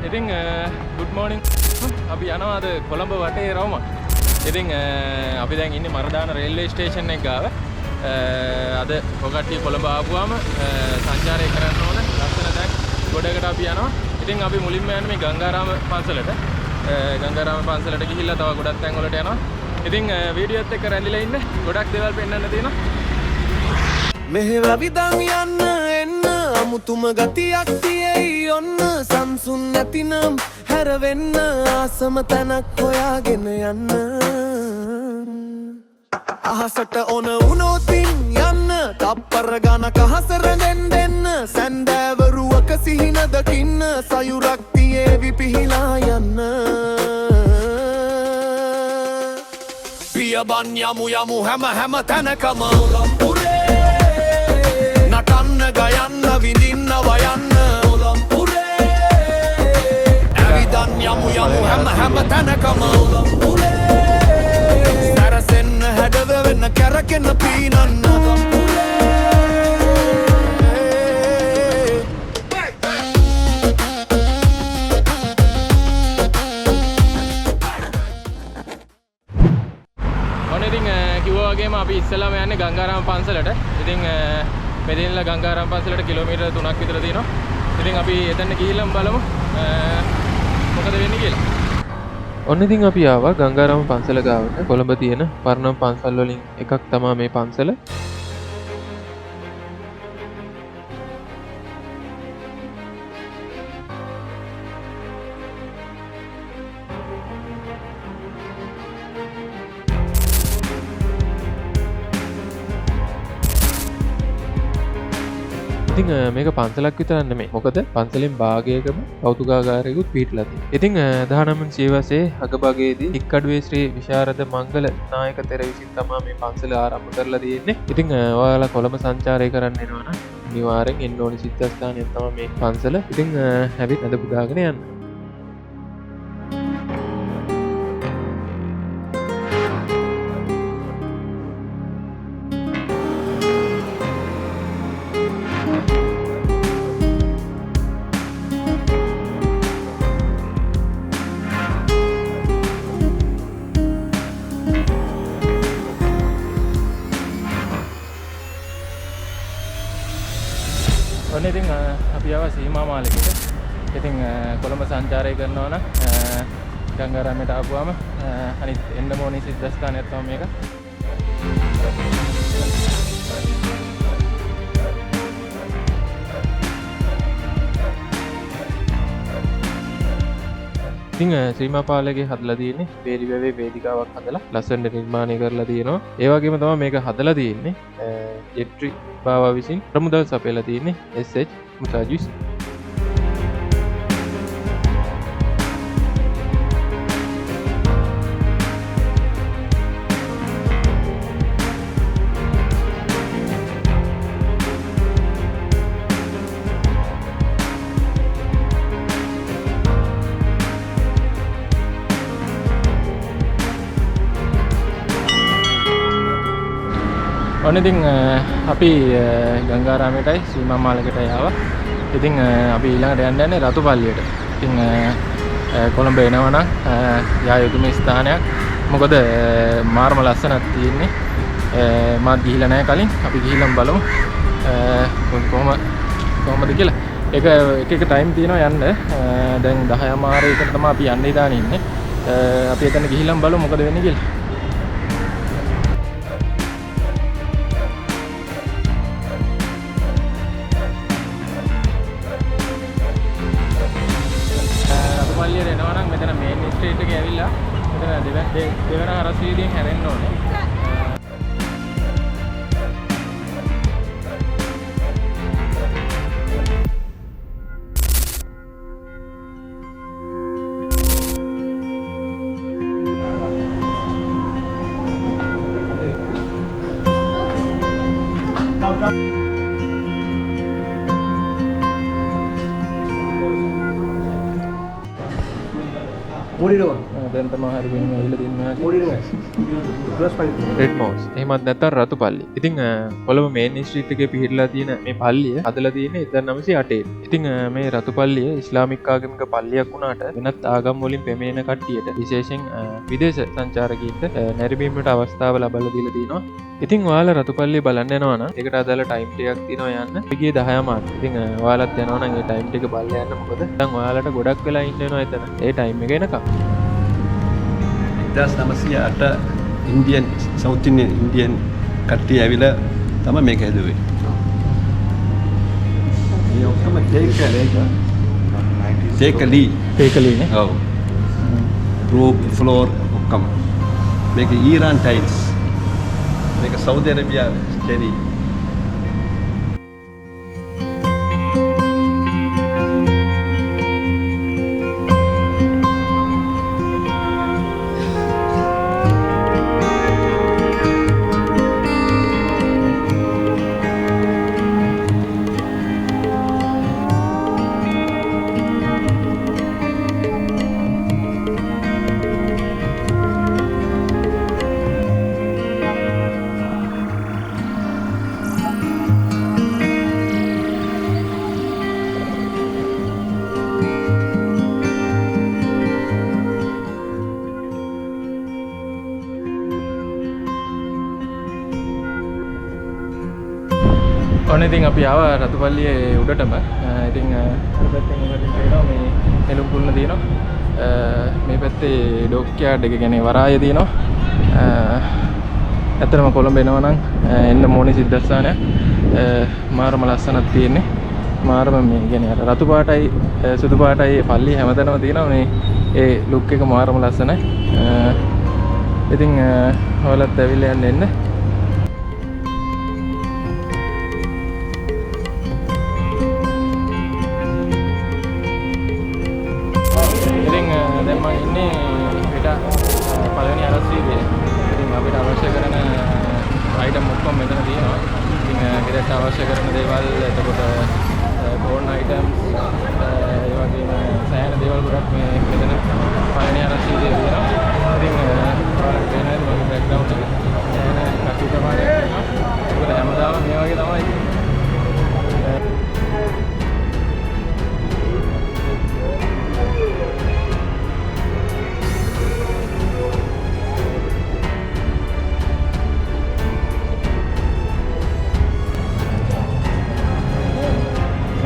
ඉතින් good morning. අපි යනවා අද කොළඹ වටේ රවුම. ඉතින් අපි දැන් ඉන්නේ මරදාන රේල්වේ ස්ටේෂන් එක ගාව. අද ඔකට්ටිය කොළඹ ආපුවාම සංචාරය කරන්න ඕන. ලස්සන දැන් ගොඩකට අපි යනවා. ඉතින් අපි මුලින්ම යන්නේ මේ ගංගාරාම පන්සලට. ගංගාරාම පන්සලට ගිහිල්ලා තව ගොඩක් තැන් වලට යනවා. ඉතින් වීඩියෝත් එක්ක රැඳිලා ඉන්න. ගොඩක් දේවල් පෙන්වන්න තියෙනවා. මෙහෙ රවිදන් යන්න එන්න අමුතුම ගතියක් තියෙයි ඔන්න සංසුන් නැතිනම් හැරවෙන්න ආසම තැනක් හොයාගෙන යන්න අහසට ඕන වුණොතින් යන්න තප්පර ගණක අහස රැඳෙන් දෙන්න සැන්දෑවරුවක සිහින දකින්න සයුරක් තියේවි පිහිලා යන්න පියබන් යමු යමු හැම තැනකම නටන්න ගයන්න විඳින්න වයන්න ඔලම්පුරේ ඇවිදන් යමු හැම තැනකම ඔලම්පුරේ සැරසෙන්න හැඩව වෙන්න කැරකෙන්න පීනන්න ඔන්න ඉතින් කිව්වා වගේම අපි ඉස්සෙල්ලාම යන්නේ ගංගාරාම පන්සලට. ඉතින් මෙතනilla ගංගාරාම පන්සලට කිලෝමීටර් 3ක් විතර තියෙනවා. ඉතින් අපි එතන ගිහිල්ලාම බලමු මොකද වෙන්නේ කියලා. ඔන්න ඉතින් අපි ආවා ගංගාරාම පන්සල ගාවට. කොළඹ තියෙන පරණම පන්සල් වලින් එකක් තමයි මේ පන්සල. ඉතින් මේක පන්සලක් විතරක් නෙමෙයි. මොකද පන්සලෙන් භාගයකම කෞතුකාගාරයකුත් පිහිටලා තියෙනවා. ඉතින් 19 සියවසේ අගභාගයේදී හික්කඩුවේ ශ්‍රී විශාරද මංගල නායක තෙර විසින් තමයි මේ පන්සල ආරම්භ කරලා තියෙන්නේ. ඉතින් ඔයාලා කොළඹ සංචාරය කරන්න එනවා නම් අනිවාර්යෙන් එන්න ඕනි සිද්ධාස්ථානයක් තමයි මේ පන්සල. ඉතින් හැබි අද පුදාගෙන යන්න. ඔන්න ඉතින් අපි ආවා සීමා මාලිගයට. ඉතින් කොළඹ සංචාරය කරනවා නම් ගංගාරාමයට ආපුවාම අනිත් එන්න ඕනේ සිද්ධාස්ථානයක් තමයි මේක. ඉතින් ශ්‍රීමාපාලගේ හදලා තියෙන්නේ වේලි වැවේ වේදිකාවක් හදලා ලස්සනට නිර්මාණය කරලා තියෙනවා. ඒ වගේම තමයි මේක හදලා තියෙන්නේ ජෙට්‍රි බාවා විසින් ප්‍රමුදල් සපයලා තියෙන්නේ SH මුසාජිස්. ඔන්න ඉතින් අපි ගංගාරාමයටයි සීමා මාලිගයටයි ආවා. ඉතින් අපි ඊළඟට යන්නේ රතුපල්ලියට. ඉතින් කොළඹ එනවා නම් යා යුතු මේ ස්ථානයක්. මොකද මාර්ම ලස්සනක් තියෙන්නේ. මාත් ගිහිල්ලා නැහැ කලින්. අපි ගිහිල්ලාම බලමු කොහොමද කියලා. එක ටයිම් තියෙනවා යන්න. දැන් 10:00 තමයි අපි යන්න ඉදාන ඉන්නේ. අපි එතන ගිහිල්ලාම බලමු මොකද වෙන්නේ කියලා. එනවා නම් මෙතන මේන් ස්ට්‍රීට් එකේ ඇවිල්ලා මෙතන දෙවන හරස් වීදියෙන් හැරෙන්න ඕනේ. දැන් තමයි හරි වෙන්නේ ඇවිල්ලා තින්නවා. Red mouse. එහෙමත් නැත්නම් රතු පල්ලි. ඉතින් කොළඹ මේන් ස්ට්‍රීට් එකේ පිහිටලා තියෙන මේ පල්ලිය හදලා තියෙන්නේ 1908. ඉතින් මේ රතු පල්ලිය ඉස්ලාමික් ආගමික පල්ලියක් වුණාට වෙනත් ආගම් වලින් පැමිණෙන කට්ටියට විශේෂයෙන් විදේශ සංචාරකීන්ට නැරඹීමට අවස්ථාව ලබා දීලා තියෙනවා. ඉතින් ඔයාලා රතු පල්ලිය බලන්න යනවා නම් ඒකට අදාළ ටයිම් ටිකක් තියෙනවා යන්න. ගියේ 10 මාර්ක්. ඉතින් ඔයාලත් යනවා නම් ඒ ටයිම් ටික බලලා යන්න. මොකද දැන් ඔයාලට ගොඩක් වෙලා ඉන්න වෙනවා එතන. ඒ ටයිම් එක එනකම්. 1908 ඉන්දියන් සවුත් ඉන්දියන් කට්ටිය ඇවිල්ලා තමයි මේක හැදුවේ. මේ ඔක්කොම ඒකලීනේ. ඔව්. රූෆ් ෆ්ලෝර් ඔක්කොම. මේක ඊරාන් ටයිල්ස්. මේක සෞදි අරේබියා ස්ටෙරි. ඔන්න ඉතින් අපි ආවා රතු පල්ලියේ උඩටම. ඉතින් අර පැත්තෙන් උඩට තියෙනවා මේ හෙළුම් කුල්ල තියෙනවා. මේ පැත්තේ ඩොක්යාඩ් එක කියන්නේ වරාය තියෙනවා. ඇත්තටම කොළඹ එනවා නම් එන්න මොණි සිද්ධාස්ථානය. මාරම ලස්සනක් තියෙන්නේ. මාරම මේ කියන්නේ අර රතු පාටයි සුදු පාටයි පල්ලිය හැමතැනම තියෙනවා. මේ ඒ ලුක් එක මාරම ලස්සනයි. ඉතින් ඔයාලත් ඇවිල්ලා යන්න එන්න. දැන් මම ඉන්නේ පිට පළවෙනි අරස්සියේ. ඉතින් අපිට අවශ්‍ය කරන අයිටම් ඔක්කොම මෙතන තියෙනවා. ඉතින් ගෙදරට අවශ්‍ය කරන දේවල් එතකොට ෆෝන් අයිටම්ස් ඒ වගේම සෑහෙන දේවල් ගොඩක් මේ මෙතන පළවෙනි අරස්සියේ තියෙනවා. ඉතින් ඔයාලට පේනවා මගේ බෑග්ග්‍රවුන්ඩ් එක සෑහෙන කටු ප්‍රමාණයක් තියෙනවා. ඒකට හැමදාම මේ වගේ තමයි ඉතින්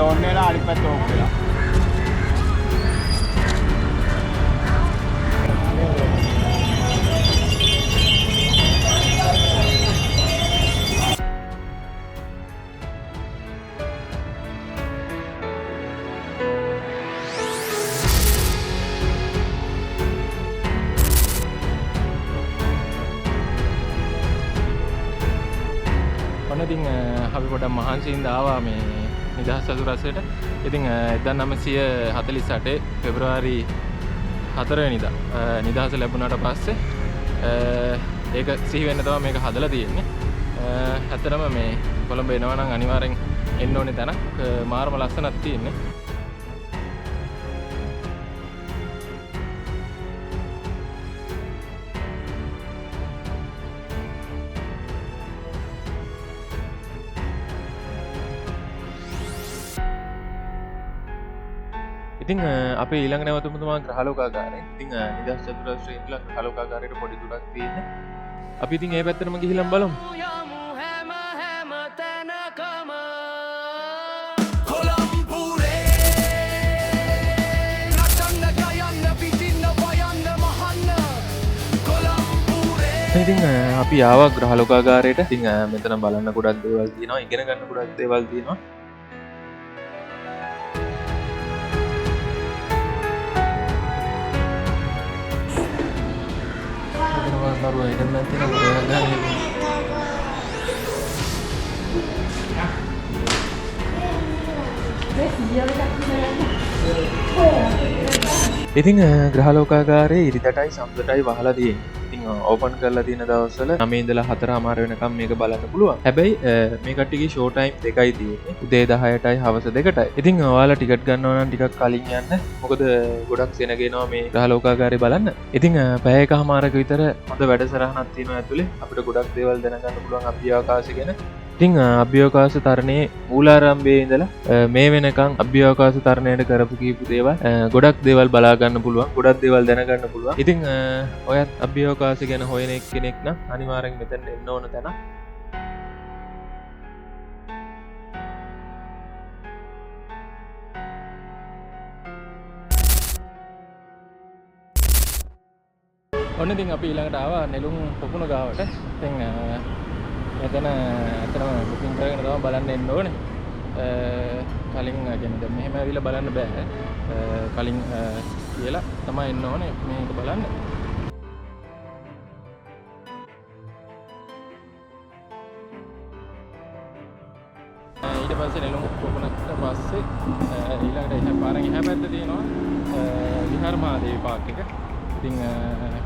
ඔන්නේලා අනිත් පැත්ත ඕක් වෙලා. ඔන්න ඉතින් අපි පොඩක් මහන්සියෙන් ආවා මේ නිදහස් චතුරස්‍රයට. ඉතින් 1948 පෙබරවාරි 4 වෙනිදා නිදහස ලැබුණාට පස්සේ ඒක සිහි වෙන්න තමයි මේක හදලා තියෙන්නේ. ඇත්තටම මේ කොළඹ එනවා නම් අනිවාර්යෙන් එන්න ඕනේ තැනක්. මාරම ලස්සනක් තියෙන්නේ. ඉතින් අපේ ඊළඟ නැවතුම තමයි ග්‍රහලෝකාගාරය. ඉතින් නිදහස් චතුරස්‍රයේ ඉඳලා ග්‍රහලෝකාගාරයට පොඩි දුරක් තියෙන්නේ. අපි ඉතින් ඒ පැත්තටම ගිහිල්ලා බලමු. ඉතින් අපි ආවා ග්‍රහලෝකාගාරයට. ඉතින් මෙතන බලන්න ගොඩක් දේවල් තියෙනවා. ඉගෙන ගන්න ගොඩක් දේවල් තියෙනවා. baru aja nanti ඉතින් ග්‍රහලෝකාගාරයේ ඉරිදටයි සම්දටයි වහලා තියෙන්නේ. ඉතින් ඕපන් කරලා තියෙන දවස්වල 9 ඉඳලා 4:00 වෙනකම් මේක බලන්න පුළුවන්. හැබැයි මේ කට්ටියගේ ෂෝ ටයිම් දෙකයි තියෙන්නේ. උදේ 10:00ටයි හවස 2:00ටයි. ඉතින් ඔයාලා ටිකට් ගන්නවා නම් ටිකක් කලින් යන්න. මොකද ගොඩක් සෙනගෙනවා මේ ග්‍රහලෝකාගාරය බලන්න. ඉතින් පැය එකමාරක විතර හොඳ වැඩසටහනක් තියෙනවා ඇතුලේ. අපිට ගොඩක් දේවල් දැනගන්න පුළුවන් අභ්‍යවකාශය ගැන. ඉතින් අභ්‍යවකාශ තරණයේ මූලාරම්භයේ ඉඳලා මේ වෙනකන් අභ්‍යවකාශ තරණයට කරපු කීප දේවල් ගොඩක් දේවල් බලා ගන්න පුළුවන්. ගොඩක් දේවල් දැනගන්න පුළුවන්. ඉතින් ඔයත් අභ්‍යවකාශය ගැන හොයන කෙනෙක් නම් අනිවාර්යෙන් මෙතන එන්න ඕන තැන. ඔන්න ඉතින් අපි ඊළඟට ආවා නෙළුම් පොකුණ ගාවට. ඉතින් මෙතන ඇත්තටම බුකින් කරගෙන තමයි බලන්න එන්න ඕනේ. කලින් කියන්නේ දැන් මෙහෙම ඇවිල්ලා බලන්න බෑ. කලින් කියලා තමයි එන්න ඕනේ මේක බලන්න. ඊට පස්සේ නෙළුම් පොකුණට පස්සේ ඊළඟට එහා පාරෙන් එහා පැත්තේ තියෙනවා විහාර මහදේවි පාක් එක. ඉතින්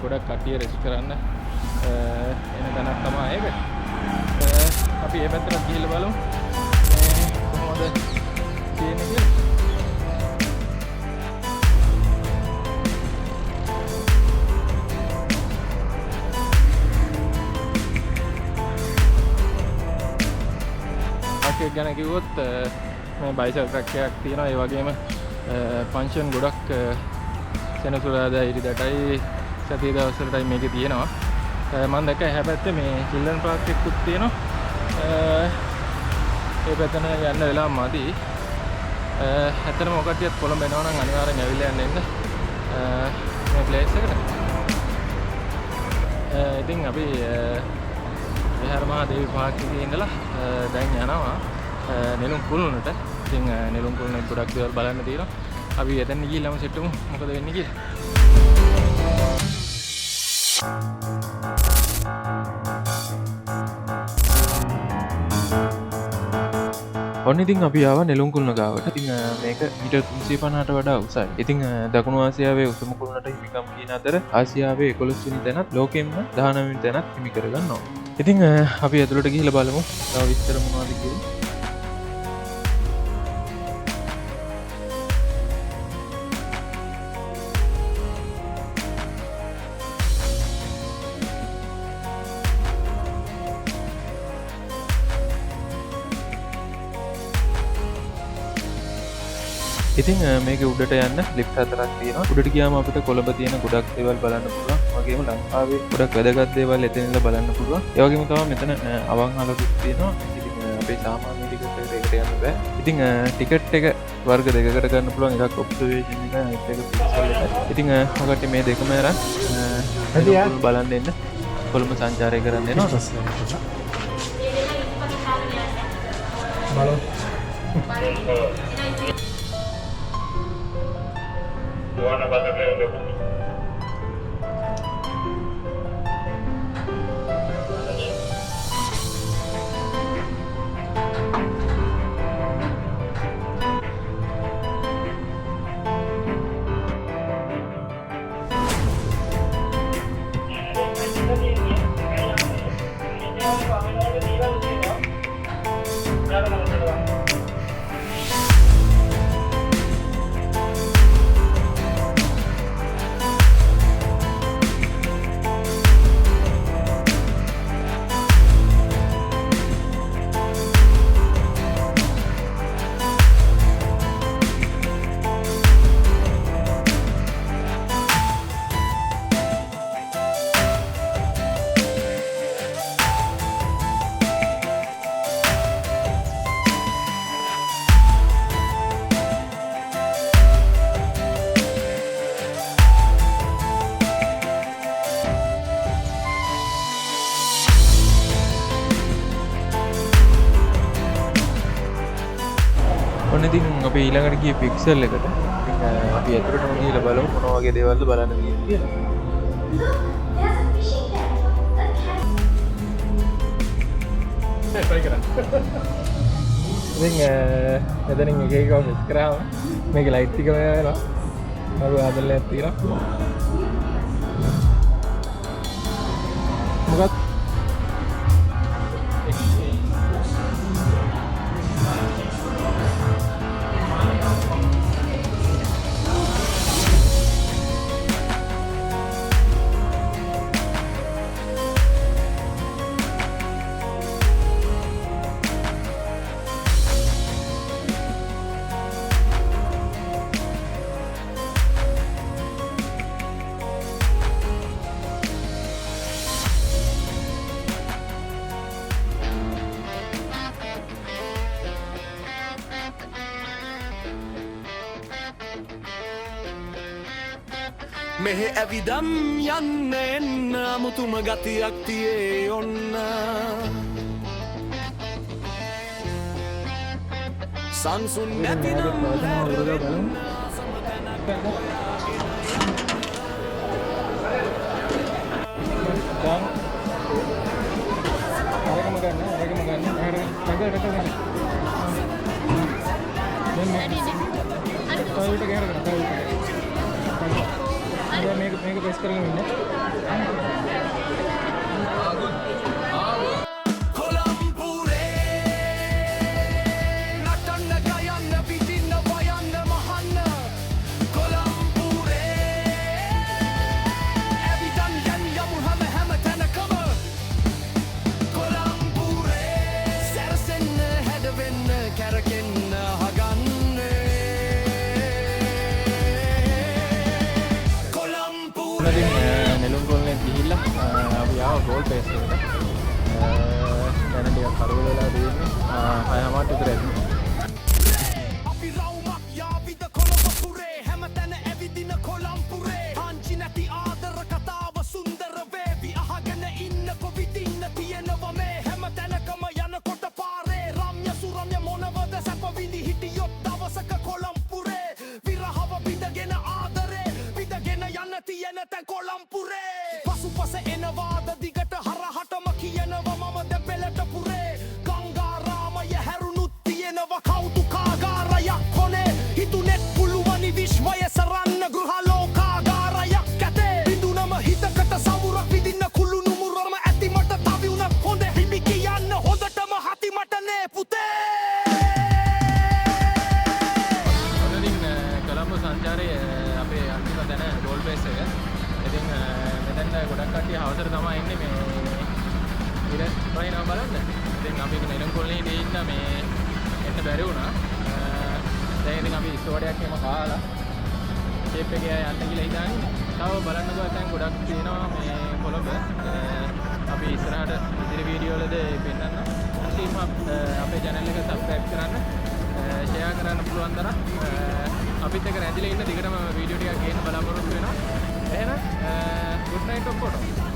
ගොඩක් කට්ටිය රෙස්ට් කරන්න එන තැනක් තමයි ඒක. අපි මේ පැත්තට ගිහිල්ලා බලමු කොහොමද තියෙන්නේ කියලා. පාක් ගැන කිව්වොත් මේ බයිසයිකල් ට්‍රැක් එකක් තියෙනවා. ඒ වගේම ෆන්ක්ෂන් ගොඩක් සෙනසුරාදා ඉරිදටයි සතිය දවස්වලටයි මේකේ තියෙනවා. මම දැක්ක එහා පැත්තේ මේ චිල්ඩ්‍රන් පාක් එකකුත් තියෙනවා. ඒ පැත්තට යන්න වෙලාව මදි. ඇත්තටම ඔකටියත් කොළඹ එනවා නම් අනිවාර්යෙන් ඇවිල්ලා යන්න මේ ප්ලේස් එකට. ඉතින් අපි විහාර මහදේවි පාක් එකේ ඉඳලා දැන් යනවා නෙළුම් කුළුණට. ඉතින් නෙළුම් කුළුණේ ගොඩක් දේවල් බලන්න තියෙනවා. අපි එතන ගිහිල්ලාම සෙට් වෙමු මොකද වෙන්නේ කියලා. ඔන්න ඉතින් අපි ආවා නෙළුම් කුළුණ ගාවට. ඉතින් මේක මීටර් 350ට වඩා උසයි. ඉතින් දකුණු ආසියාවේ උසම කුළුණට හිමිකම් කියන අතර ආසියාවේ 11 වෙනි තැනත් ලෝකෙම 19 වෙනි තැනත් හිමි කරගන්නවා. ඉතින් අපි ඇතුළට ගිහිල්ලා බලමු තව විස්තර මොනවද කියලා. ඉතින් මේක උඩට යන්න ලිෆ්ට් හතරක් තියෙනවා. උඩට ගියාම අපිට කොළඹ තියෙන ගොඩක් දේවල් බලන්න පුළුවන්. වගේම ලංකාවේ ගොඩක් වැදගත් දේවල් එතන ඉඳලා බලන්න පුළුවන්. ඒ වගේම තමයි මෙතන අවංහලකුත් තියෙනවා. ඉතින් අපේ සාමාන්‍ය ටිකට් එකට යන්න බෑ. ඉතින් ටිකට් එක වර්ග දෙකකට ගන්න පුළුවන්. එකක් ඔබ්සර්වේෂන් එක අනිත් එක පික්සල් එක. ඉතින් ඔකට මේ දෙකම අරන් බලන්න එන්න කොළඹ සංචාරය කරන්න එනවා. බලමු. Buona batteria. ඔන්න ඉතින් අපි ඊළඟට ගියේ පික්සල් එකට. ඉතින් අපි ඇතුළටම ගිහලා බලමු මොන වගේ දේවල්ද බලන්න තියෙන්නේ කියලා. try කරා. ඉතින් එතනින් එක එක මිස් කරාම මේකේ ලයිට් ටික වෙනවා. මරු ආදල්ලයක් තියෙනවා. මොකක්ද? මෙහෙ ඇවිදම් යන්න එන්න අමුතුම ගතියක් තියේ ඔන්න සංසුන් නැතිනම් හැරවෙන්න මේක ප්‍රෙස් කරගෙන ඉන්න. නෙළුම් කොල්ලේ ගිහිල්ලා අපි ආව ගෝල් පේස් එකට. දැන් ටිකක් කරවල වෙලා තියෙන්නේ. 6:00 විතර ඇති. අපි රවුමක් යාවිද කොළඹ පුරේ හැමතැන ඇවිදින කොළම්පුරේ හංචි නැති ආදර කතාව සුන්දර වේවි අහගෙන ඉන්න කොවිදින්න තියෙනවා මේ හැමතැනකම යනකොට පාරේ රම්‍ය සුරම්‍ය මොනවද සැප විඳි හිටියොත් දවසක කොළම්පුරේ විරහව බිඳගෙන ආදරේ බිඳගෙන යන තියෙන තැන් කොළම්පුරේ පසුපස එනවාද දිගට හරහටම කියනවා මම දෙපෙළට පුරේ ගංගාරාමය හැරුණුත් තියෙනවා කෞතුකාගාරයක් කොනේ හිතුනෙත් පුළුවනි විශ්වය සරන්න ගෘහලෝකාගාරයක් ඇතේ බිඳුනම හිතකට සමුරක් විදින්න කුළුණු මුරම ඇතිමට තවිුණත් හොඳ හිමි කියන්න හොඳටම හතිමටනේ පුතේ ඉතින් කොළඹ සංචාරයේ අපේ අන්තිම තැන ගෝල් බේස් එක. ඉතින් මෙතන ගොඩක් කට්ටිය හවසට තමයි ඉන්නේ මේ ඉර වහිනවා බලන්න. ඉතින් අපි නෙළුම් කොල්ලේ ඉන්න මේ එන්න බැරි වුණා. දැන් ඉතින් අපි ඉස්තෝඩයක් එහෙම කාලා ෂේප් එකේ යන්න කියලා හිතාන්නේ. තව බලන්නකෝ දැන් ගොඩක් තියෙනවා මේ කොළඹ. අපි ඉස්සරහට ඉදිරි වීඩියෝ වලදී පෙන්නන්න. ඉතින් අපේ channel එක subscribe කරන්න, share කරන්න පුළුවන් තරම් අපිත් එක්ක රැඳිලා ඉන්න දිගටම වීඩියෝ ටිකක් ගේන්න බලාපොරොත්තු වෙනවා. එහෙනම් good night ඔක්කොටම.